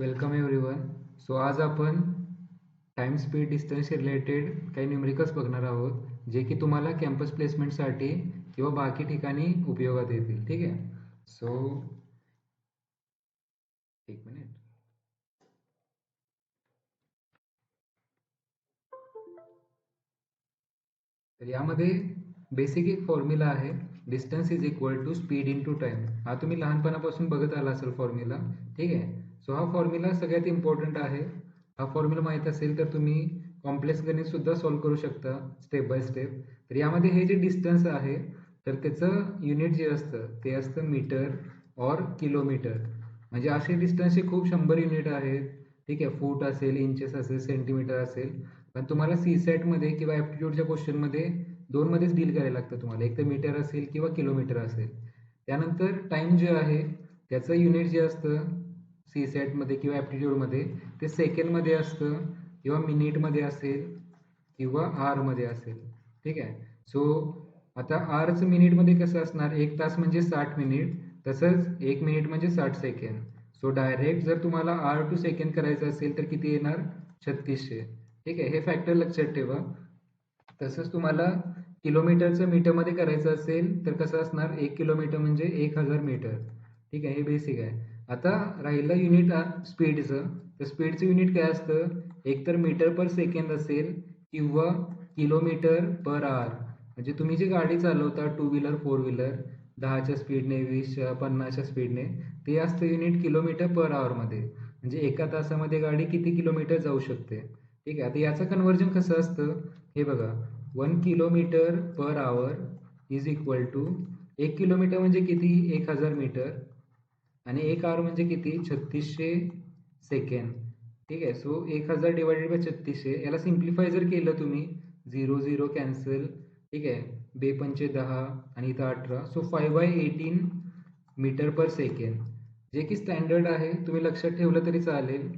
Welcome everyone. So आज आपण time speed distance related काही न्यूमरिकल्स बघणार आहोत, जे की तुम्हाला कॅम्पस प्लेसमेंटसाठी किंवा बाकी ठिकाणी उपयोगात येतील. ठीक आहे. सो एक मिनिट. तर यामध्ये बेसिक एक फॉर्म्युला आहे, distance is equal to speed into time. हा तुम्ही लहानपणापासून बघत आला असेल फॉर्म्युला. ठीक आहे. सो हा फॉर्म्युला सगळ्यात इम्पॉर्टंट आहे. हा फॉर्म्युला माहीत असेल तर तुम्ही कॉम्प्लेक्स गणित सुद्धा सॉल्व्ह करू शकता स्टेप बाय स्टेप. तर यामध्ये हे जे डिस्टन्स आहे तर त्याचं युनिट जे असतं ते असतं मीटर और किलोमीटर. म्हणजे असे डिस्टन्सचे खूप 100 युनिट आहेत. ठीक आहे. फूट असेल, इंचेस असेल, सेंटीमीटर असेल. पण तुम्हाला सीसॅटमध्ये किंवा ॲप्टिट्यूडच्या क्वेश्चनमध्ये दोनमध्येच डील करायला लागतं तुम्हाला. एक तर मीटर असेल किंवा किलोमीटर असेल. त्यानंतर टाईम जे आहे त्याचं युनिट जे असतं सीसॅटमध्ये किंवा ॲप्टिट्यूडमध्ये ते सेकंडमध्ये असतं किंवा मिनिटमध्ये असेल किंवा आरमध्ये असेल. ठीक आहे. सो आता आरचं मिनिटमध्ये कसं असणार, 1 तास म्हणजे 60 मिनिट, तसंच 1 मिनिट म्हणजे 60 सेकंड. सो डायरेक्ट जर तुम्हाला आर टू सेकंड करायचं असेल तर किती येणार, 3600. ठीक आहे. हे फॅक्टर लक्षात ठेवा. तसंच तुम्हाला किलोमीटरचं मीटरमध्ये करायचं असेल तर कसं असणार, 1 किलोमीटर म्हणजे 1000 मीटर. ठीक आहे. हे बेसिक आहे. आता राहिलं युनिट स्पीडचं. तर स्पीडचं युनिट काय असतं, एक तर मीटर पर सेकंड असेल किंवा किलोमीटर पर आवर. म्हणजे तुम्ही जी गाडी चालवता टू व्हीलर, फोर व्हीलर, 10च्या स्पीडने, 20च्या, 50च्या स्पीडने, ते असतं युनिट किलोमीटर पर आवरमध्ये. म्हणजे एका तासामध्ये गाडी किती किलोमीटर जाऊ शकते. ठीक आहे. आता याचं कन्व्हर्जन कसं असतं हे बघा. 1 kilometre per hour is equal to 1 kilometre म्हणजे किती, 1000 मीटर, आणि 1 आवर म्हणजे किती, 3600 सेकंड. ठीक आहे. सो 1000 डिवायडेड बाय 3600, याला सिम्प्लिफाय जर केलं तुम्ही, 0 0 कॅन्सल. ठीक आहे. बेपंचे 10 आणि इथं 18. सो 5/18 मीटर पर सेकंड, जे की स्टँडर्ड आहे. तुम्ही लक्षात ठेवलं तरी चालेल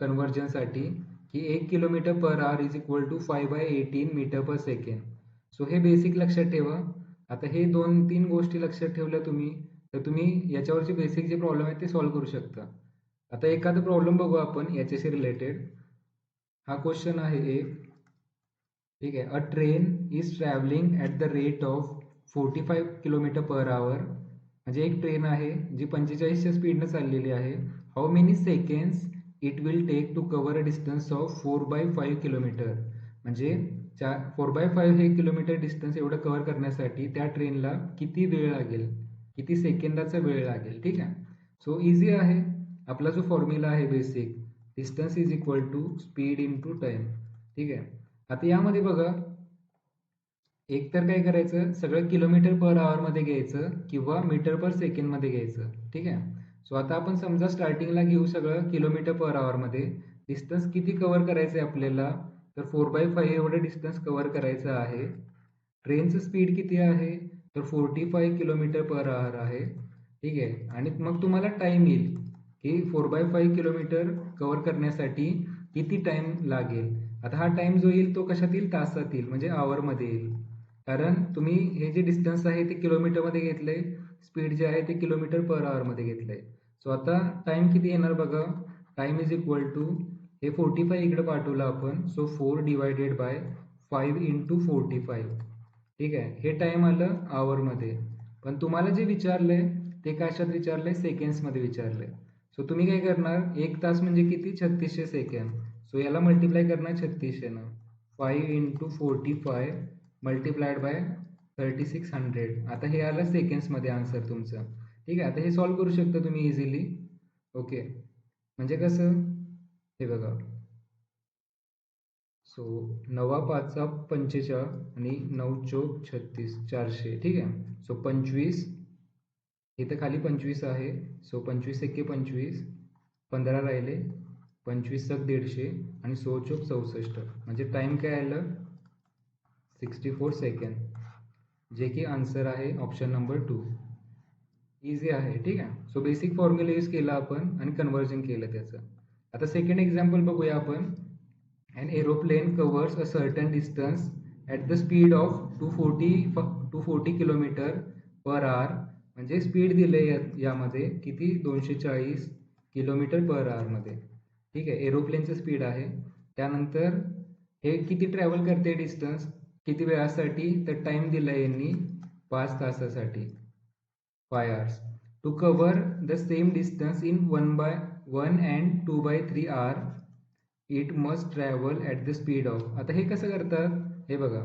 कन्व्हर्जनसाठी, की 1 kilometre per hour is equal to 5/18 metre per second. So हे बेसिक लक्षात ठेवा. आता हे 2-3 गोष्टी लक्षात ठेवल्या तुम्ही तर तुम्ही याच्यावरचे बेसिक जे प्रॉब्लेम आहेत ते सॉल्व्ह करू शकता. आता एखादा प्रॉब्लेम बघू आपण याच्याशी रिलेटेड. हा क्वेश्चन आहे एक. ठीक आहे. A train is travelling at the rate of 45 kilometre per hour. म्हणजे एक ट्रेन आहे जी 45च्या स्पीडनं चाललेली आहे. How many seconds it will take to cover a distance of 4/5 kilometre. म्हणजे 4/5 हे किलोमीटर डिस्टन्स एवढं कव्हर करण्यासाठी त्या ट्रेनला किती वेळ लागेल, किती सेकंदाचा वेळ लागेल. ठीक आहे. सो इझी आहे. आपला जो फॉर्म्युला आहे basic, distance is equal to speed into time. ठीक आहे. आता यामध्ये बघा, एक तर काय करायचं, सगळं किलोमीटर पर आवरमध्ये घ्यायचं किंवा मीटर पर सेकंडमध्ये घ्यायचं. ठीक आहे. सो आता आपण समजा स्टार्टिंगला घेऊ सगळं किलोमीटर पर आवरमध्ये. डिस्टन्स किती कव्हर करायचं आहे आपल्याला, तर 4/5 एवढं डिस्टन्स कव्हर करायचं आहे. ट्रेनचं स्पीड किती आहे, तर 45 किलोमीटर पर आवर आहे. ठीक आहे. आणि मग तुम्हाला टाईम येईल की 4/5 किलोमीटर कव्हर करण्यासाठी किती टाईम लागेल. आता हा टाईम जो येईल तो कशात येईल, तासात येईल, म्हणजे आवरमध्ये येईल. कारण तुम्ही हे जे डिस्टन्स आहे ते किलोमीटरमध्ये घेतलंय, स्पीड जे आहे ते किलोमीटर पर आवरमध्ये घेतलंय. सो आता टाईम किती येणार बघा. टाईम इज इक्वल टू, हे 45 इकडे पाठवलं आपण, सो 4 डिवायडेड बाय 5 इंटू 45. ठीक आहे. हे टाईम आलं आवरमध्ये. पण तुम्हाला जे विचारलंय ते कशात विचारलंय, सेकंड्समध्ये विचारलंय. सो तुम्ही काय करणार, 1 तास म्हणजे किती, 3600 सेकंड. सो याला मल्टिप्लाय करणार 3600नं. 5 इंटू 45 मल्टिप्लायड बाय 3600. आता हे आलं सेकंड्समध्ये आन्सर तुमचं. ठीक आहे. आता हे सॉल्व्ह करू शकता तुम्ही इझिली. ओके. म्हणजे कसं, हे बघा. सो 9×5=45 आणि 9×4=36, 400. ठीक आहे. सो 25, इथं खाली 25 आहे. सो 25×1=25, 15 राहिले, 25×1=150 आणि 100×64. म्हणजे टाईम काय आलं, 64 सेकंड, जे की आन्सर आहे ऑप्शन नंबर 2. इझी आहे. ठीक आहे. सो बेसिक फॉर्म्युला यूज केला आपण आणि कन्व्हर्जन केलं त्याचं. आता सेकंड एक्झाम्पल बघूया आपण. An aeroplane covers a certain distance at the speed of 240 kilometre per hour. म्हणजे स्पीड दिले यामध्ये किती, 240 किलोमीटर पर आवरमध्ये. ठीक आहे, एरोप्लेनचं स्पीड आहे. त्यानंतर हे किती ट्रॅव्हल करते डिस्टन्स, किती वेळासाठी, तर टाईम दिला आहे यांनी 5 तासासाठी, 5 hours. To cover the same distance in 1 and 2/3 hour it must travel at the speed of. आता हे कसं करतात, हे बघा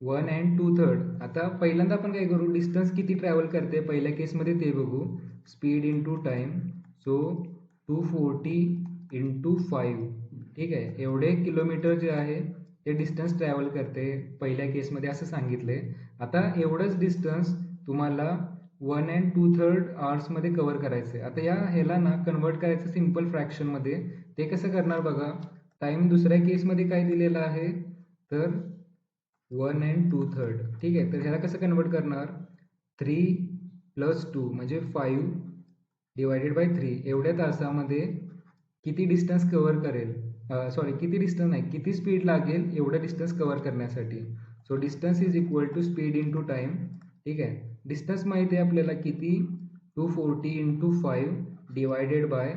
1 and 2/3. आता पहिल्यांदा आपण काय करू, डिस्टन्स किती ट्रॅव्हल करते पहिल्या केसमध्ये ते बघू. Speed into time, so 240 into 5. ठीक आहे, एवढे किलोमीटर जे आहे ते डिस्टन्स ट्रॅव्हल करते पहिल्या केसमध्ये असं सांगितलंय. आता एवढंच डिस्टन्स तुम्हाला 1 and 2/3 आवर्समध्ये कव्हर करायचं आहे. आता ह्याला ना कन्वर्ट करायचं सिम्पल फ्रॅक्शनमध्ये. ते कसं करणार बघा, टाईम दुसऱ्या केसमध्ये काय दिलेला आहे, तर 1 and 2/3. ठीक आहे, तर ह्याला कसं कन्वर्ट करणार, 3 + 2 म्हणजे 5 डिवायडेड बाय 3. एवढ्या तासामध्ये किती डिस्टन्स कव्हर करेल, सॉरी किती डिस्टन्स नाही, किती स्पीड लागेल एवढं डिस्टन्स कव्हर करण्यासाठी. So distance is equal to speed into time. ठीक आहे, डिस्टन्स माहिती आहे आपल्याला किती, 240 इंटू 5 डिवायडेड बाय,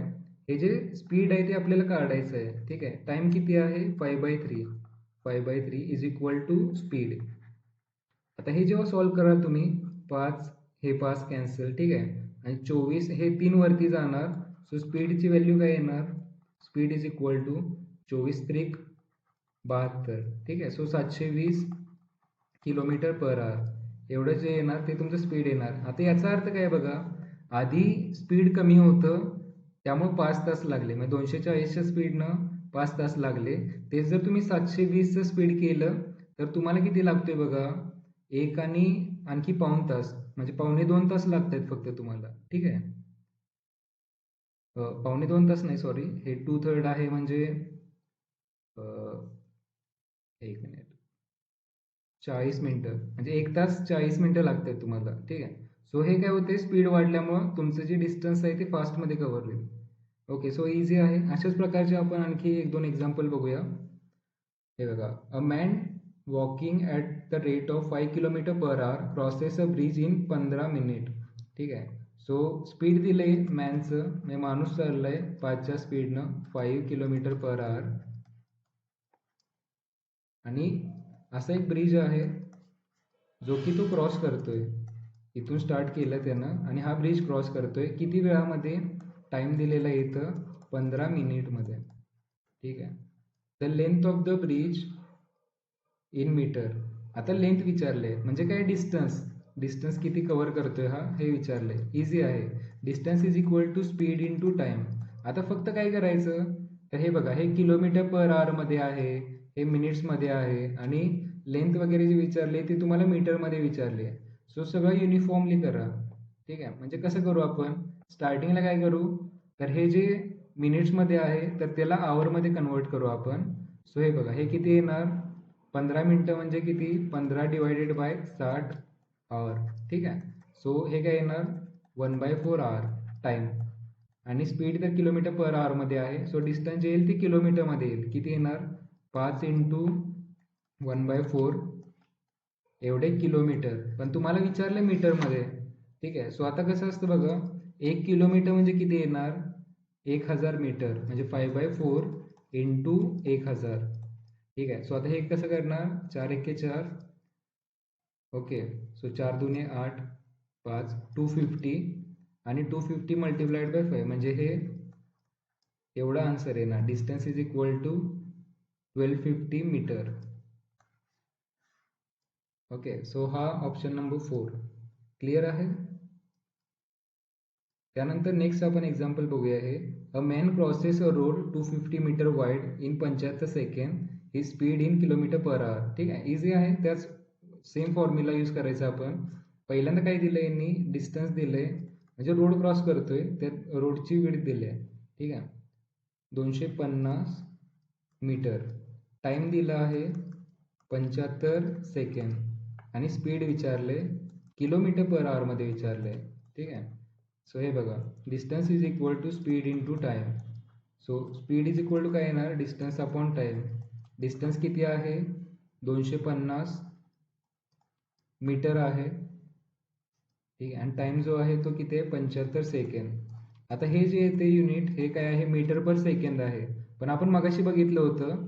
हे जे स्पीड आहे ते आपल्याला काढायचं आहे. ठीक आहे, टाईम किती आहे, 5/3. 5/3 इज इक्वल टू स्पीड. आता हे जेव्हा सॉल्व्ह कराल तुम्ही, 5 हे 5 कॅन्सल. ठीक आहे, आणि 24 हे 3 वरती जाणार. सो स्पीडची व्हॅल्यू काय येणार, स्पीड इज इक्वल टू 24 त्रिक 72. ठीक आहे, सो 720 किलोमीटर पर आवर एवढं जे येणार ते तुमचं स्पीड येणार. आता याचा अर्थ काय बघा, आधी स्पीड कमी होतं त्यामुळे 5 तास लागले, म्हणजे 240च्या स्पीडनं 5 तास लागले. तेच जर तुम्ही 720चं स्पीड केलं तर तुम्हाला किती लागतोय बघा, 1 आणि आणखी पाऊण तास, म्हणजे 1.25 तास लागत आहेत फक्त तुम्हाला. ठीक आहे, 1.25 तास नाही, सॉरी, हे 2/3 आहे म्हणजे 1 मिनिट 40 मिनटं, म्हणजे 1 तास 40 मिनटं लागत आहेत तुम्हाला. ठीक आहे, सो हे काय होते, स्पीड वाढल्यामुळं तुमचं जे डिस्टन्स आहे ते फास्टमध्ये कव्हर होईल. ओके, सो इझी आहे. अशाच प्रकारचे आपण आणखी 1-2 एक्झाम्पल बघूया. हे बघा, a man walking at the rate of 5 kilometre per our crosses a bridge in 15 minute. ठीक आहे, सो स्पीड दिले मॅनचं, म्हणजे माणूस चाललाय 5च्या स्पीडनं 5 किलोमीटर पर आवर, आणि असा एक ब्रिज आहे जो की तो क्रॉस करतोय. इथून स्टार्ट केलं त्यानं आणि हा ब्रिज क्रॉस करतोय किती वेळामध्ये, टाईम दिलेला इथं 15 मिनिटमध्ये. ठीक आहे, the length of the bridge in metre. आता लेंथ विचारले म्हणजे काय, डिस्टन्स, डिस्टन्स किती कव्हर करतोय हा हे विचारले. इझी आहे, distance is equal to speed into time. आता फक्त काय करायचं, तर हे बघा, हे किलोमीटर पर आवरमध्ये आहे, हे मिनिट्समध्ये आहे, आणि लेंथ वगैरे जे विचारले ते तुम्हाला मीटरमध्ये विचारले. सो सगळं युनिफॉर्मली करा. ठीक आहे, म्हणजे कसं करू आपण, स्टार्टिंगला काय करू, तर हे जे मिनिट्समध्ये आहे तर त्याला आवरमध्ये कन्वर्ट करू आपण. सो हे बघा, हे किती येणार, 15 मिनटं म्हणजे किती, 15 डिवायडेड बाय 60 आवर. ठीक आहे, सो हे काय येणार, 1/4 आवर टाईम, आणि स्पीड तर किलोमीटर पर आवरमध्ये आहे. सो डिस्टन्स येईल ती किलोमीटरमध्ये येईल, किती येणार, 5 इंटू 1/4 एवढे किलोमीटर, पण तुम्हाला विचारलं मीटरमध्ये. ठीक आहे, सो आता कसं असतं बघा, 1 किलोमीटर म्हणजे किती येणार, 1000 मीटर, म्हणजे 5/4 इंटू 1000. ठीक आहे, सो आता हे कसं करणार, 4 एके 4. ओके, सो 4 दुने 8, 5, 250, आणि 250 मल्टिप्लाइड बाय 5 म्हणजे हे एवढा आन्सर येणार. Distance is equal to 1250 metre. Okay, so हा ऑप्शन नंबर 4 क्लिअर आहे. त्यानंतर नेक्स्ट आपण एक्झाम्पल बघूया. हे a man crosses a road 250 metre wide in 75 second, ही speed in kilometre per hour. ठीक आहे, इझी आहे. त्याच सेम फॉर्म्युला यूज करायचा आपण. पहिल्यांदा काय दिलं यांनी, डिस्टन्स दिलंय, म्हणजे रोड क्रॉस करतोय त्यात रोडची विड्थ दिली आहे. ठीक आहे, 250 मीटर, टाईम दिला आहे 75 सेकंड, आणि स्पीड विचारले किलोमीटर पर आवरमध्ये विचारले. ठीक आहे, सो हे बघा, distance is equal to speed into time. So speed is equal to काय येणार, डिस्टन्स अपॉन टाईम. डिस्टन्स किती आहे, 250 मीटर आहे. ठीक आहे, आणि टाईम जो आहे तो किती आहे, 75 सेकंड. आता हे जे येते युनिट हे काय आहे, मीटर पर सेकंद आहे. पण आपण मगाशी बघितलं होतं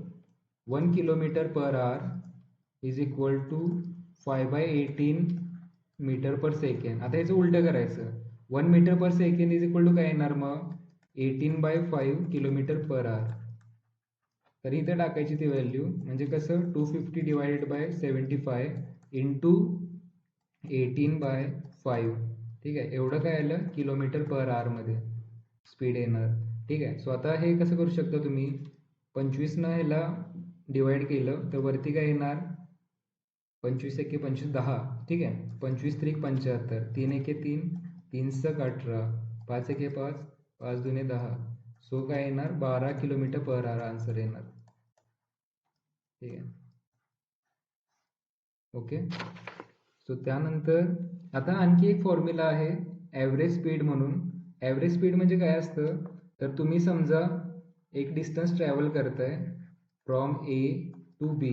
1 kilometre per hour is equal to 5/18 metre per second. आता याचं उलटं करायचं. 1 metre per second is equal to काय येणार मग 18/5 किलोमीटर पर आवर. तर इथं टाकायची ती व्हॅल्यू, म्हणजे कसं 250/75 इंटू 18/5. ठीक आहे, एवढं काय आलं किलोमीटर पर आवरमध्ये स्पीड येणार. ठीक आहे, सो आता हे कसं करू शकता तुम्ही, 25 ह्याला डिवाइड केलं तर वरती काय येणार 25 एके 25 10. ठीक आहे, 25 त्रिक 75, 3 एके 3, 3 सक 18, 5 एके 5, 5 दुने 10. सो काय येणार 12 किलोमीटर पर आवर आन्सर येणार. ठीक आहे, ओके. सो त्यानंतर आता आणखी एक फॉर्म्युला आहे ॲव्हरेज स्पीड म्हणून. ॲव्हरेज स्पीड म्हणजे काय असतं, तर तुम्ही समजा एक डिस्टन्स ट्रॅव्हल करताय फ्रॉम ए टू बी.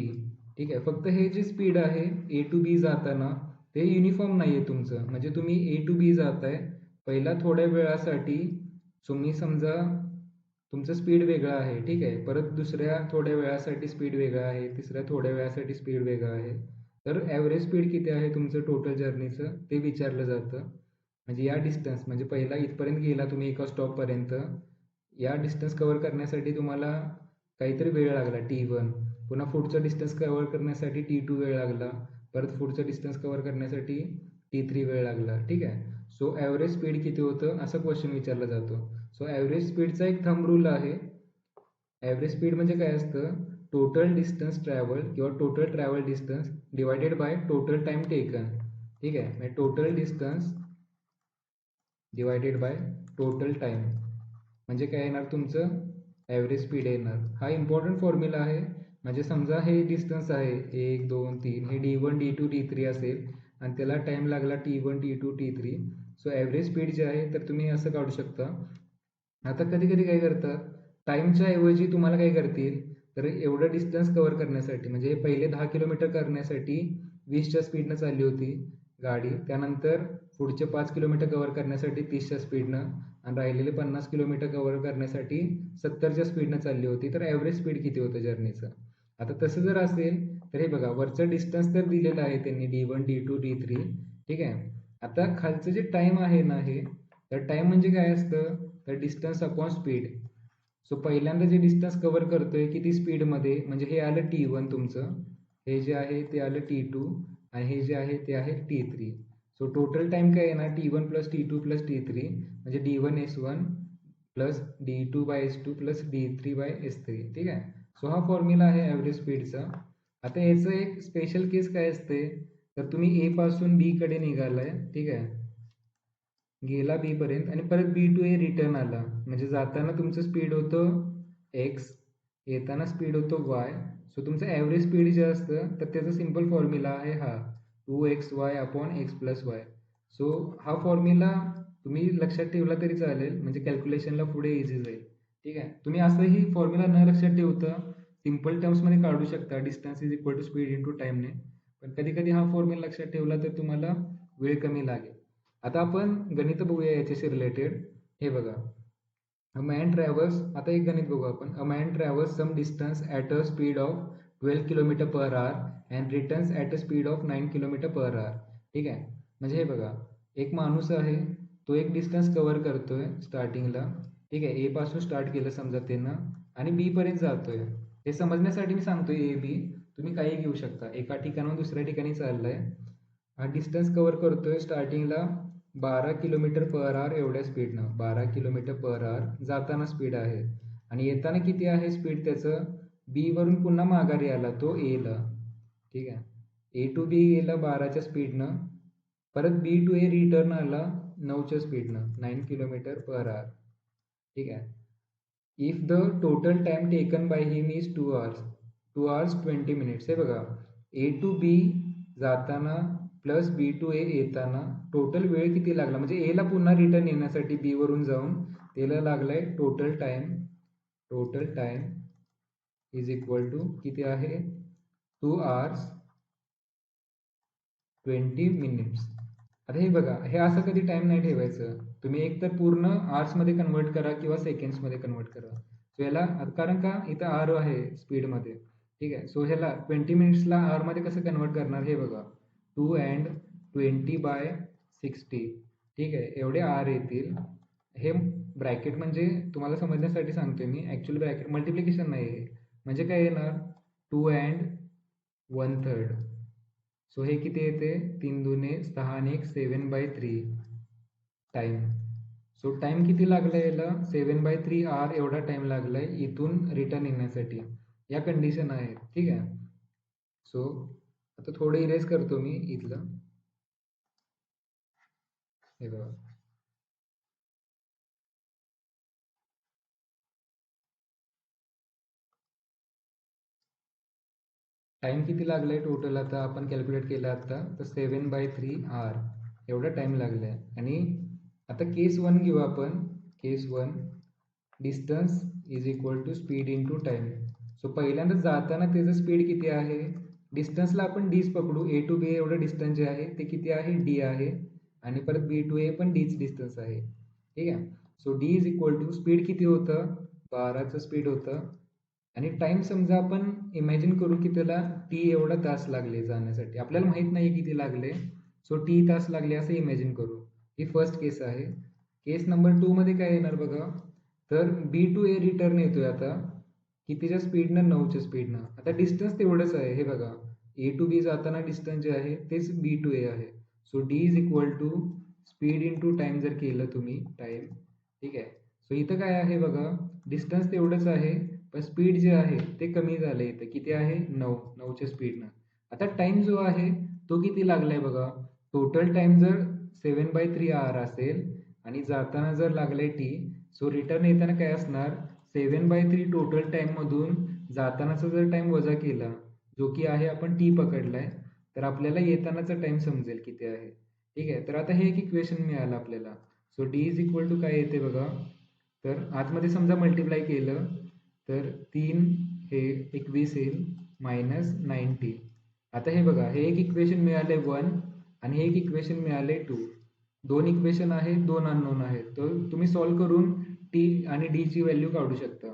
ठीक आहे, फक्त हे जे स्पीड आहे ए टू बी जाताना ते युनिफॉर्म नाही आहे तुमचं. म्हणजे तुम्ही ए टू बी जाताय, पहिला थोड्या वेळासाठी तुम्ही समजा तुमचं स्पीड वेगळं आहे. ठीक आहे, परत दुसऱ्या थोड्या वेळासाठी स्पीड वेगळं आहे, तिसऱ्या थोड्या वेळासाठी स्पीड वेगळं आहे. तर ॲव्हरेज स्पीड किती आहे तुमचं टोटल जर्नीचं ते विचारलं जातं. म्हणजे या डिस्टन्स म्हणजे पहिला इथपर्यंत गेला तुम्ही एका स्टॉपपर्यंत, या डिस्टन्स कव्हर करण्यासाठी तुम्हाला काहीतरी वेळ लागला T1, पुन्हा पुढचा डिस्टन्स कव्हर करण्यासाठी T2 वेळ लागला, परत पुढचा डिस्टन्स कव्हर करण्यासाठी T3 वेळ लागला. ठीक आहे, सो ॲव्हरेज स्पीड किती होतं असा क्वेश्चन विचारला जातो. सो ॲव्हरेज स्पीडचा एक थंब रूल आहे. ॲव्हरेज स्पीड म्हणजे काय असतं, टोटल डिस्टन्स ट्रॅव्हल किंवा total travel distance divided by total time taken. ठीक आहे, म्हणजे total distance divided by total time म्हणजे काय येणार तुमचं ॲव्हरेज स्पीड येणार. हा इम्पॉर्टंट फॉर्म्युला आहे. म्हणजे समजा हे डिस्टन्स आहे 1 2 3, हे D1 D2 D3 असेल आणि त्याला टाइम लागला T1 T2 T3. So average speed जे आहे तर तुम्ही असं काढू शकता. आता कधी कधी काय करतात, टाईमच्या ऐवजी तुम्हाला काय करतील, तर एवढं डिस्टन्स कव्हर करण्यासाठी म्हणजे हे पहिले 10 किलोमीटर करण्यासाठी 20च्या स्पीडनं चालली होती गाडी, त्यानंतर पुढचे 5 किलोमीटर कव्हर करण्यासाठी 30च्या स्पीडनं, आणि राहिलेले 50 किलोमीटर कव्हर करण्यासाठी 70च्या स्पीडनं चालली होती. तर ॲव्हरेज स्पीड किती होतं जर्नीचं. आता तसं जर असेल तर हे बघा वरचं डिस्टन्स तर दिलेलं आहे त्यांनी D1 D2 D3. ठीक आहे, आता खालचं जे टाईम आहे ना हे, तर टाईम म्हणजे काय असतं, तर डिस्टन्स अपॉन स्पीड. सो पहिल्यांदा जे डिस्टन्स कव्हर करतोय किती स्पीडमध्ये, म्हणजे हे आलं T1 तुमचं, हे जे आहे ते आलं T2, आणि हे जे आहे ते आहे T3. सो टोटल टाइम काय येणार T1 plus T2 plus T3 म्हणजे D1 S1 plus D2/S2 plus D3/S3. ठीक आहे, सो हा फॉर्म्युला आहे ॲव्हरेज स्पीडचा. आता याचं एक स्पेशल केस काय असते, तर तुम्ही ए पासून बी कडे निघालाय. ठीक आहे, गेला बी पर्यंत आणि परत बी टू ए रिटर्न आला, म्हणजे जाताना तुमचं स्पीड होतं एक्स, येताना स्पीड होतं वाय. सो तुमचं ॲव्हरेज स्पीड जे असतं तर त्याचा सिम्पल फॉर्म्युला आहे हा 2xy/x+y. सो हा फॉर्म्युला तुम्ही लक्षात ठेवला तरी चालेल, म्हणजे कॅल्क्युलेशनला पुढे इझी जाईल. ठीक आहे, तुम्ही असंही फॉर्म्युला न लक्षात ठेवता सिम्पल टर्म्समध्ये काढू शकता distance is equal to speed into टाईमने. पण कधी कधी हा फॉर्म्युला लक्षात ठेवला तर तुम्हाला वेळ कमी लागेल. आता आपण गणित बघूया याच्याशी रिलेटेड. हे बघा, अ मॅन ट्रॅव्हल्स, आता एक गणित बघू आपण. A man travels some distance at a speed of 12 kilometre per hour and returns at a speed of 9 kilometre per hour. ठीक आहे, म्हणजे हे बघा एक माणूस आहे, तो एक डिस्टन्स कव्हर करतोय स्टार्टिंगला. ठीक आहे, ए पासून स्टार्ट केलं समजा त्यानं आणि बी पर्यंत जातोय. हे समजण्यासाठी मी सांगतोय ए बी, तुम्ही काही घेऊ शकता. एका ठिकाणाहून दुसऱ्या ठिकाणी चाललाय, हा डिस्टन्स कव्हर करतोय स्टार्टिंगला 12 किलोमीटर पर आवर एवढ्या स्पीडनं, 12 किलोमीटर पर आवर जाताना स्पीड आहे, आणि येताना किती आहे स्पीड त्याचं, बी वरून पुन्हा माघारी आला तो एला. ठीक आहे, ए टू बी गेला 12च्या स्पीडनं, परत बी टू ए रिटर्न आला 9च्या स्पीडनं, 9 किलोमीटर पर आवर. ठीक आहे, if the total time taken by him is 2 hours, 2 hours 20 minutes. हे बघा ए टू बी जाताना प्लस बी टू ए येताना टोटल वेळ किती लागला, म्हणजे एला पुन्हा रिटर्न येण्यासाठी बी वरून जाऊन त्याला लागलाय total time is equal to किती आहे 2 hours 20 minutes. आता हे बघा, हे असं कधी टाइम नाही ठेवायचं. तुम्ही एक तर पूर्ण मध्ये कन्वर्ट करा किंवा मध्ये कन्वर्ट करा. सो याला कारण का इथं आर आहे स्पीडमध्ये, ठीक आहे. सो ह्याला 20 मिनिट्सला मध्ये कसं कन्वर्ट करणार हे बघा. 2 अँड 20/60, ठीक आहे. एवढे आर येतील. हे ब्रॅकेट म्हणजे तुम्हाला समजण्यासाठी सांगतोय मी, ॲक्च्युअली ब्रॅकेट मल्टिप्लिकेशन नाही आहे. म्हणजे काय येणार, 2 अँड 1/3. सो हे किती येते, 3 दुने 6 आणि 1 7/3 टाइम. सो टाइम किती लागला याला, 7/3 आर एवढा टाइम लागलाय इथून रिटर्न येण्यासाठी. या कंडिशन आहेत, ठीक आहे. सो आता थोडं इरेज करतो मी इथलं, हे बघा. टाइम किती लागलाय टोटल आता आपण कॅल्क्युलेट केलं आता, तर 7/3 आर एवढा टाइम लागलाय. आणि आता केस 1 घेऊ आपण. Case 1, distance is equal to speed into time. So पहिल्यांदा जाताना त्याचं स्पीड किती आहे, डिस्टन्सला आपण डीच पकडू. ए टू बी एवढं डिस्टन्स जे आहे ते किती आहे, डी आहे. आणि परत बी टू ए पण डीच डिस्टन्स आहे, ठीक आहे. So d is equal to speed किती होतं, 12चं स्पीड होतं. आणि टाइम समजा आपण इमॅजिन करू की त्याला टी एवढा तास लागले जाण्यासाठी. आपल्याला माहित नाही किती लागले. सो टी तास लागले असं इमॅजिन करू. ही फर्स्ट केस आहे. केस नंबर 2 मध्ये काय येणार बघा. तर बी टू ए रिटर्न येतोय आता कितीच्या स्पीडनं, 9च्या स्पीडनं. आता डिस्टन्स तेवढंच आहे, हे बघा. ए टू बी जाताना डिस्टन्स जे आहे तेच बी टू ए आहे. So d is equal to speed into time जर केलं तुम्ही, टाइम, ठीक आहे. सो इथं काय आहे बघा, डिस्टन्स तेवढंच आहे पण स्पीड जे आहे ते कमी झालं. इथं किती आहे, 9च्या स्पीडनं. आता टाइम जो आहे तो किती लागलाय बघा. टोटल टाइम जर 7/3 आर असेल आणि जाताना जर लागलाय टी, सो रिटर्न येताना काय असणार, 7/3 टोटल टाइममधून जातानाचा जर टाइम वजा केला, जो की आहे आपण टी पकडलाय, तर आपल्याला येतानाचा टाइम समजेल किती आहे, ठीक आहे. तर आता हे एक इक्वेशन मिळालं आपल्याला. So d is equal to काय येते बघा. तर आतमध्ये समजा मल्टिप्लाय केलं तर 3 हे 21 येईल -90. आता हे बघा, हे एक इक्वेशन मिळाले 1 आणि हे एक इक्वेशन मिळाले 2. दोन इक्वेशन आहे, दोन अननोन आहेत. तर तुम्ही सॉल्व्ह करून टी आणि डी ची व्हॅल्यू काढू शकता.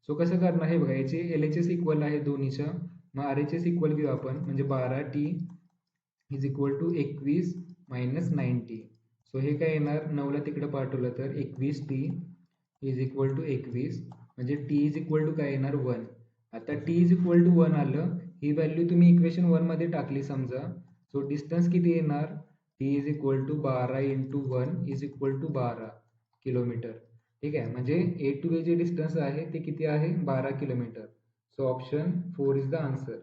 सो कसं करणार हे बघा, याचे LHS इक्वल आहे दोन्हीच्या. मग RHS इक्वल घेऊ आपण, म्हणजे 12T is equal to 21 -90. So हे काय येणार, 9ला तिकडे पाठवलं तर 21T इज इक्वल टू 21, म्हणजे टी इज इक्वल टू काय येणार, 1. आता टी इज इक्वल टू 1 आलं, ही व्हॅल्यू तुम्ही इक्वेशन 1 मध्ये टाकली समजा. सो डिस्टन्स किती येणार, t is equal to 12 into 1 is equal to 12 kilometre, ठीक आहे. म्हणजे ए टू बी जे डिस्टन्स आहे ते किती आहे, 12 kilometre. So option 4 is the answer,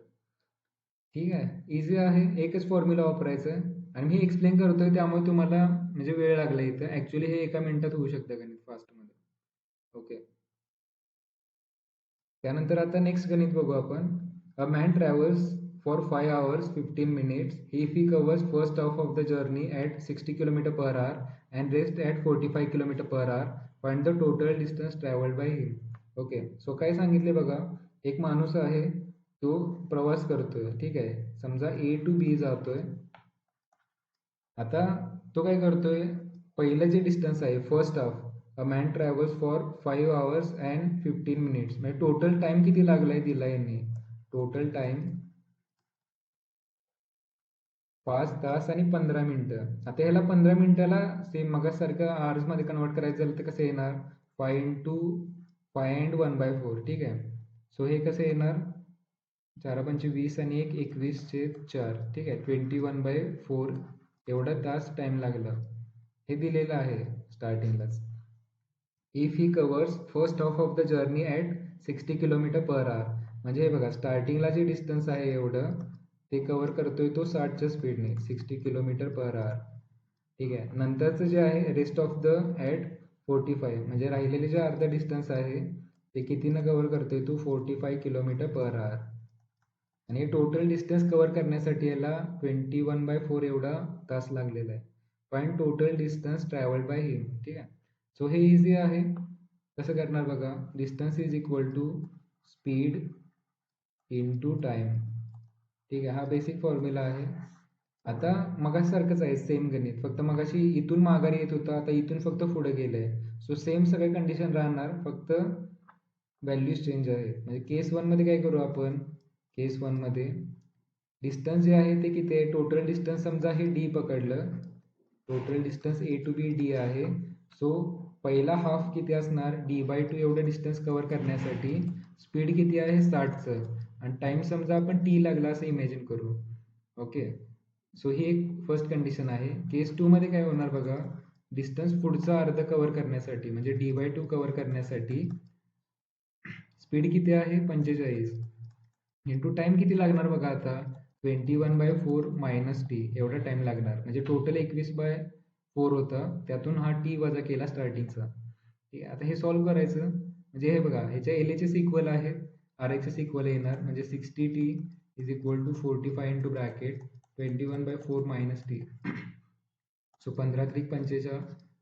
ठीक आहे. इझी आहे, एकच फॉर्म्युला वापरायचं आहे. आणि मी एक्सप्लेन करतोय त्यामुळे तुम्हाला म्हणजे वेळ लागला इथं. ॲक्च्युली हे एका मिनिटात होऊ शकतं गणित फास्टमध्ये. ओके. त्यानंतर आता नेक्स्ट गणित बघू आपण. A man travels for 5 hours 15 minutes if he covers first half of the journey at 60 km/h and rest at 45 km/h. Find the total distance travelled by him. Okay. So काय सांगितले बघा, एक माणूस आहे, तो प्रवास करतोय, ठीक आहे. समजा ए टू बी जातोय. आता तो काय करतोय, पहिलं जे डिस्टन्स आहे first half, a man travels for 5 hours and 15 minutes, म्हणजे टोटल टाइम किती लागलाय दिला यांनी, टोटल टाइम 5 तास आणि 15 मिनिटं. आता ह्याला 15 मिनिटाला सेम मगासारखं आवर्स मध्ये कन्वर्ट करायचं झालं तर कसं येणार, 5 इंटू 5 अँड 1/4, ठीक आहे. सो हे कसं येणार, 4 पंचे 20 आणि 1 21/4, ठीक आहे. 21/4 एवढा तास टाइम लागला, हे दिलेलं आहे स्टार्टिंगलाच. If he covers first half of the journey at 60 km/h, म्हणजे हे बघा, स्टार्टिंगला जे डिस्टन्स आहे एवढं ते कव्हर करतोय तो 60च्या स्पीडने, 60 km/h, ठीक आहे. नंतरचं जे आहे रेस्ट ऑफ द ॲट 45, म्हणजे राहिलेले जे अर्धा डिस्टन्स आहे ते कितीनं कव्हर करतोय तो, 45 km/h. आणि टोटल डिस्टन्स कव्हर करण्यासाठी याला 21/4 एवढा तास लागलेला आहे. Find total distance travelled by him, ठीक आहे. सो हे इझी आहे. कसं करणार बघा, distance is equal to speed into time, ठीक आहे. हा बेसिक फॉर्म्युला आहे. आता मगासारखंच आहे सेम गणित, फक्त मगाशी इथून माघारी येत होतं, आता इथून फक्त पुढे गेलंय. सो सेम सगळे कंडिशन राहणार, फक्त व्हॅल्यूज चेंज आहेत. म्हणजे केस 1 मध्ये काय करू आपण, केस 1 मध्ये डिस्टन्स जे आहे ते किती आहे, टोटल डिस्टन्स समजा हे डी पकडलं, total distance a to b d आहे. सो पहिला हाफ किती असणार, d/2 एवढं डिस्टन्स कव्हर करण्यासाठी स्पीड किती आहे 60चं, आणि टाइम समजा आपण टी लागला असं इमॅजिन करू. ओके, सो ही एक फर्स्ट कंडिशन आहे. केस 2 मध्ये काय होणार बघा, डिस्टन्स पुढचा अर्ध कव्हर करण्यासाठी म्हणजे d/2 कव्हर करण्यासाठी स्पीड किती आहे 45 इंटू टाइम किती लागणार बघा आता, 21/4 मायनस टी एवढा टाइम लागणार. म्हणजे टोटल 21/4 होता, त्यातून हा टी वजा केला स्टार्टिंगचा. ठीक आहे, आता हे सॉल्व्ह करायचं. म्हणजे हे बघा, ह्याच्या एल एच एस इक्वल आहे, आर एच एस इक्वल येणार. म्हणजे 60t is equal to 45 into bracket 21/4 minus t. So 15 त्रिक 45,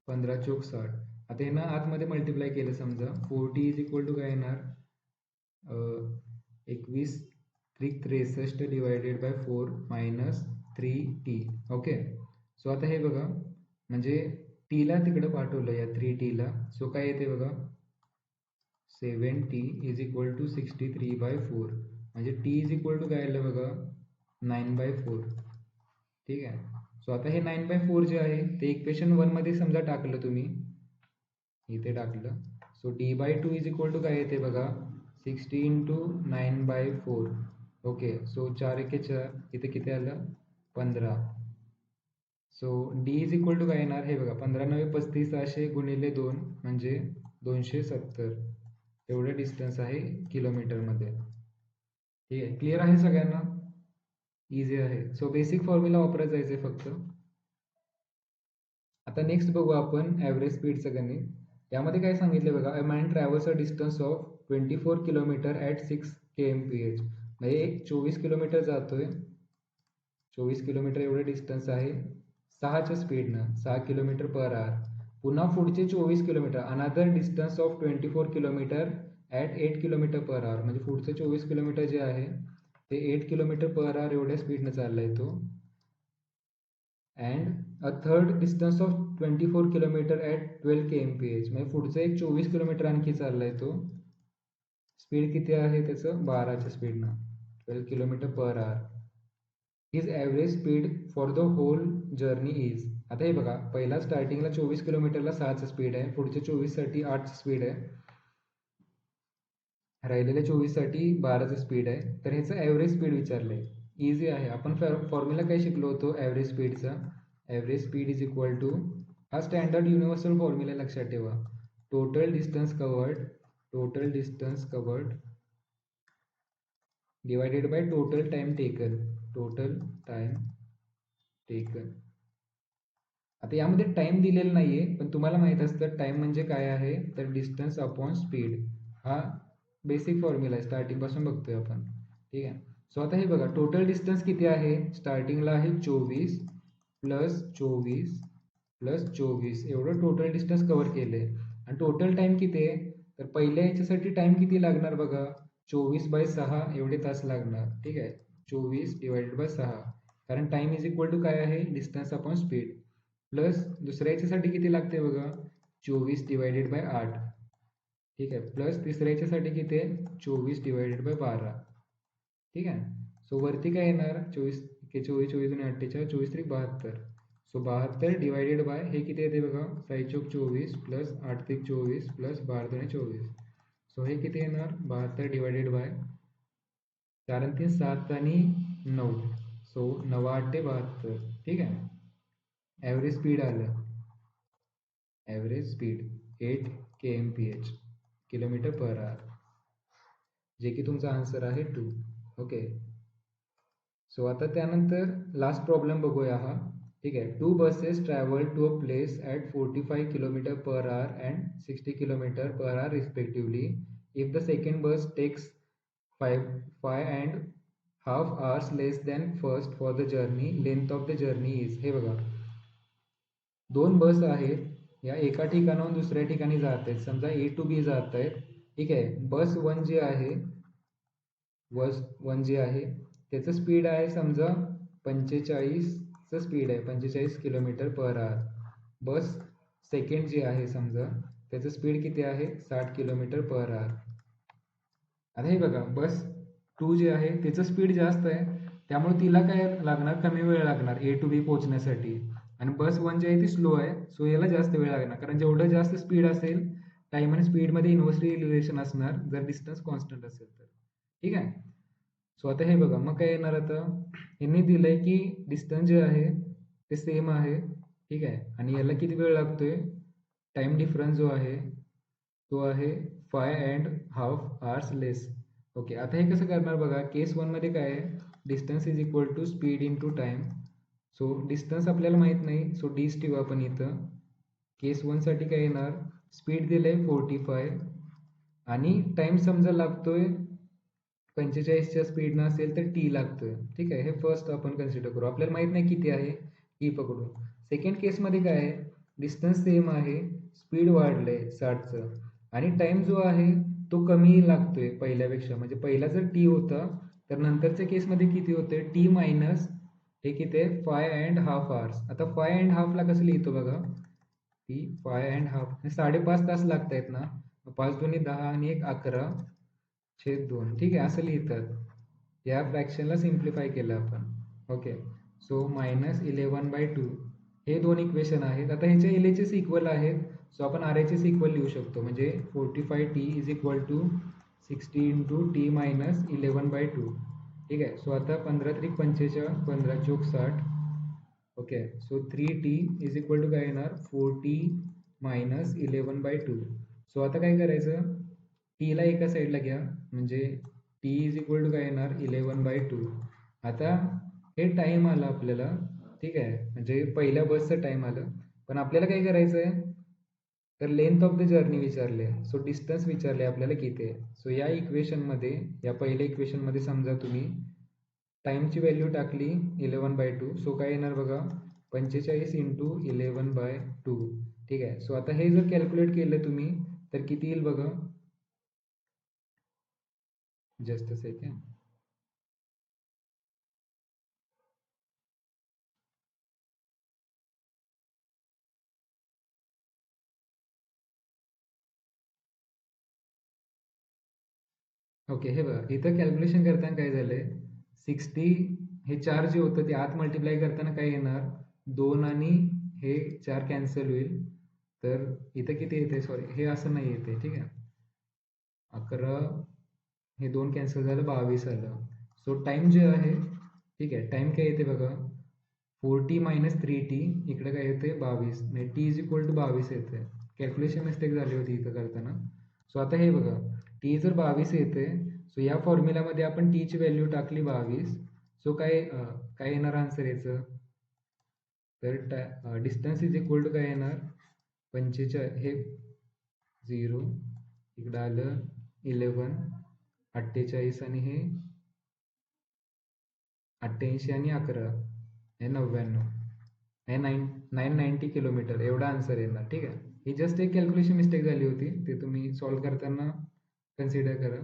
15 चोक 60. आता हे ना आतमध्ये मल्टिप्लाय केलं समजा, 4t इज इक्वल टू काय येणार, 21 त्रिक 63 divided by 4 minus 3t. Okay, so आता हे बघा, म्हणजे टीला तिकडं पाठवलं या 3tला. सो काय येते बघा, 7t इज इक्वल टू 63/4. म्हणजे t इज इक्वल टू काय आलं बघा, 9/4. ठीक आहे, सो आता हे 9/4 जे आहे ते इक्वेशन 1 मध्ये समजा टाकलं तुम्ही, इथे टाकलं. So d/2 is equal to काय येते बघा, 60 इंटू 9/4. ओके, सो 4 एके 4, इथे किती आलं 15. So d is equal to काय येणार, हे बघा 15×9 35, 600 गुणिले 2 म्हणजे 270. एवढं डिस्टन्स आहे किलोमीटरमध्ये. ठीक आहे, क्लिअर आहे सगळ्यांना, इझी आहे. सो बेसिक फॉर्म्युला वापरत जायचे फक्त. आता नेक्स्ट बघू आपण ॲव्हरेज स्पीडचं गणित. यामध्ये काय सांगितलं बघा, अ man travels a distance of 24 kilometre at 6 kmph. म्हणजे 24 किलोमीटर जातोय, 24 किलोमीटर एवढं डिस्टन्स आहे 6च्या स्पीडनं, 6 किलोमीटर पर आवर. पुन्हा पुढचे 24 kilometre, another distance of 24 kilometre at 8 kilometre per hour. म्हणजे पुढचे 24 किलोमीटर जे आहे ते 8 किलोमीटर पर आवर एवढ्या स्पीडनं चाललाय तो. And a third distance of 24 kilometre at 12 kmph. म्हणजे पुढचं एक 24 किलोमीटर आणखी चाललाय तो, स्पीड किती आहे त्याचं 12च्या स्पीडनं, 12 kilometre per hour. His average speed for the whole journey is. आता हे बघा, पहिला स्टार्टिंगला 24 किलोमीटरला 6चं स्पीड आहे, पुढच्या 24साठी 8चं स्पीड आहे, राहिलेल्या 24साठी 12चं स्पीड आहे. तर ह्याचं ॲव्हरेज स्पीड विचारलंय. इझी आहे, आपण फॉर्म्युला काय शिकलो होतो ॲव्हरेज स्पीडचा, average speed is equal to, हा स्टँडर्ड युनिव्हर्सल फॉर्म्युला लक्षात ठेवा, total distance covered, total distance covered divided by total time taken, total time taken. आता यामध्ये टाइम दिलेला नाहीये, पण तुम्हाला माहित असतं टाइम म्हणजे काय आहे, तर डिस्टन्स अपॉन स्पीड. हा बेसिक फॉर्म्युला आहे, स्टार्टिंग पासून बघतोय आपण. ठीक आहे, सो आता हे बघा, टोटल डिस्टन्स किती आहे, स्टार्टिंगला आहे 24 प्लस 24 प्लस 24, एवढं टोटल डिस्टन्स कव्हर केलंय. आणि टोटल टाइम किती आहे, तर पहिल्या ह्याच्यासाठी टाइम किती लागणार बघा, 24/6 एवढे तास लागणार. ठीक आहे, 24 डिवायडेड बाय 6, कारण टाइम इज इक्वल टू काय आहे, डिस्टन्स अपॉन स्पीड. प्लस दुसऱ्या याच्यासाठी किती लागते बघा, 24 डिवायडेड बाय 8. ठीक आहे, प्लस तिसऱ्या याच्यासाठी किती आहे, 24 डिवायडेड बाय 12. ठीक आहे, सो वरती काय येणार, 24 के 24, 24 आणि 48, 24 त्रिक 72. सो 72 डिवायडेड बाय हे किती येते बघा, 6 चोक 24 प्लस 8 त्रिक 24 प्लस 12 दुणे 24. सो हे किती येणार, 72 डिवायडेड बाय 4 आणि 3 7 आणि 9, सो 9 8 72. ठीक आहे, ॲव्हरेज स्पीड आलं, average speed 8 kmph, kilometre per आवर, जे की तुमचा आन्सर आहे 2. ओके, सो आता त्यानंतर लास्ट प्रॉब्लेम बघूया हा. ठीक आहे, 2 buses travel to a place at 45 kilometre per hour and 60 kilometre per hour respectively. If the second bus takes 5 and half hours less than first for the journey, length of the journey is. हे बघा, 2 बस आहेत, या एका ठिकाणाहून दुसऱ्या ठिकाणी जात आहेत, समजा ए टू बी जात आहेत. ठीक आहे, बस 1 जी आहे, बस 1 जी आहे त्याचं स्पीड आहे समजा 45 बसचं स्पीड आहे 45 किलोमीटर पर आवर. बस सेकंड जे आहे समजा त्याचं स्पीड किती आहे 60 किलोमीटर पर आवर. आता हे बघा बस 2 जे आहे त्याचं स्पीड जास्त आहे, त्यामुळे तिला काय लागणार कमी वेळ लागणार ए टू बी पोहोचण्यासाठी. आणि बस 1 जी आहे ती स्लो आहे, सो याला जास्त वेळ लागणार, कारण जेवढं जास्त स्पीड असेल टाइम आणि स्पीडमध्ये इन्व्हर्सली रिलेशन असणार जर डिस्टन्स कॉन्स्टंट असेल तर. ठीक आहे. सो आता हे बघा मग काय येणार, आता यांनी दिलंय की डिस्टन्स जे आहे ते सेम आहे. ठीक आहे. आणि याला किती वेळ लागतोय, टाइम डिफरन्स जो आहे तो आहे 5.5 hours लेस. ओके. आता हे कसं करणार बघा, केस 1 मध्ये काय आहे, distance is equal to speed into time. So distance आपल्याला माहित नाही, सो डीच ठेवू आपण इथं. केस 1 साठी काय येणार, स्पीड दिलंय 45 आणि टाइम समजा लागतोय 45च्या स्पीडनं असेल तर टी लागतोय. ठीक आहे. हे फर्स्ट आपण कन्सिडर करू, आपल्याला माहित नाही किती आहे, टी पकडू. सेकंड केसमध्ये काय आहे, डिस्टन्स सेम आहे, स्पीड वाढलंय 60चं आणि टाइम जो आहे तो कमी लागतोय पहिल्यापेक्षा. म्हणजे पहिला जर टी होता तर नंतरच्या केसमध्ये किती होते, टी मायनस हे किती आहे 5.5 hours. आता 5.5 ला कसं लिहितो बघा, टी 5.5 5.5 तास लागत आहेत ना, 5 दुनी 10 आणि 1 11 छेद 2. ठीक आहे, असं लिहितात. या फ्रॅक्शनला सिम्प्लिफाय केलं आपण. ओके. सो -11/2 हे दोन इक्वेशन आहेत. आता ह्याचे LHS इक्वल आहेत, सो आपण RHS इक्वल लिहू शकतो. म्हणजे 45t is equal to 60 into t minus 11/2. ठीक आहे. सो आता 15 त्रिक 45, 15 चोक 60. Okay. So 3t is equal to काय येणार, 4t मायनस 11/2. सो आता काय करायचं, टीला एका साईडला घ्या, म्हणजे टी इज इक्वल टू काय येणार 11/2. आता हे टाइम आलं आपल्याला. ठीक आहे, म्हणजे पहिल्या बसचं टाइम आलं, पण आपल्याला काय करायचं आहे, तर लेंथ ऑफ द जर्नी विचारले, सो डिस्टन्स विचारले आपल्याला किती आहे. सो या इक्वेशनमध्ये, या पहिल्या इक्वेशनमध्ये समजा तुम्ही टाइमची व्हॅल्यू टाकली 11/2. सो काय येणार बघा, 45 इंटू 11/2. ठीक आहे. सो आता हे जर कॅल्क्युलेट केलं तुम्ही तर किती येईल बघा, जस्ट अ सेकंड. ओके. हे बघा इथं कॅल्क्युलेशन करताना काय झालंय, 60 हे 4 जे होतं ते आत मल्टिप्लाय करताना काय येणार, 2 आणि हे 4 कॅन्सल होईल, तर इथं किती येते, सॉरी हे असं नाही येते. ठीक आहे. 11 हे 2 कॅन्सल झालं, 22 आलं. सो टाइम जे आहे, ठीक आहे, टाइम काय येते बघा, 4t मायनस 3t, इकडे काय येते 22, म्हणजे टी इज इक्वल टू 22 येते. कॅल्क्युलेशन मिस्टेक झाली होती इथं करताना. सो आता हे बघा, टी जर 22 येते, सो या फॉर्म्युलामध्ये आपण टीची व्हॅल्यू टाकली 22. सो काय येणार आन्सर याचं, तर डिस्टन्स इज इक्वल टू काय येणार 45, हे 0 इकडं आलं 11, 48 आणि हे 88 आणि 11 हे 99, हे 990 किलोमीटर एवढा आन्सर येणार. ठीक आहे. ही जस्ट एक कॅल्क्युलेशन मिस्टेक झाली होती, ते तुम्ही सॉल्व्ह करताना कन्सिडर करा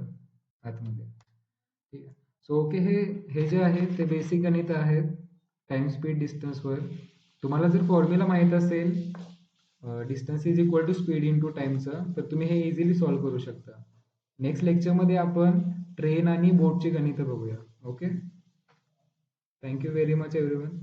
आतमध्ये. ठीक आहे. सो ओके, हे जे आहे ते बेसिक गणित आहेत टाइम स्पीड डिस्टन्सवर. तुम्हाला जर फॉर्म्युला माहीत असेल distance is equal to speed into टाइमचं, तर तुम्ही हे इझिली सॉल्व्ह करू शकता. नेक्स्ट लेक्चरमध्ये आपण ट्रेन आणि बोटची गणितं बघूया. Okay. Thank you very much everyone.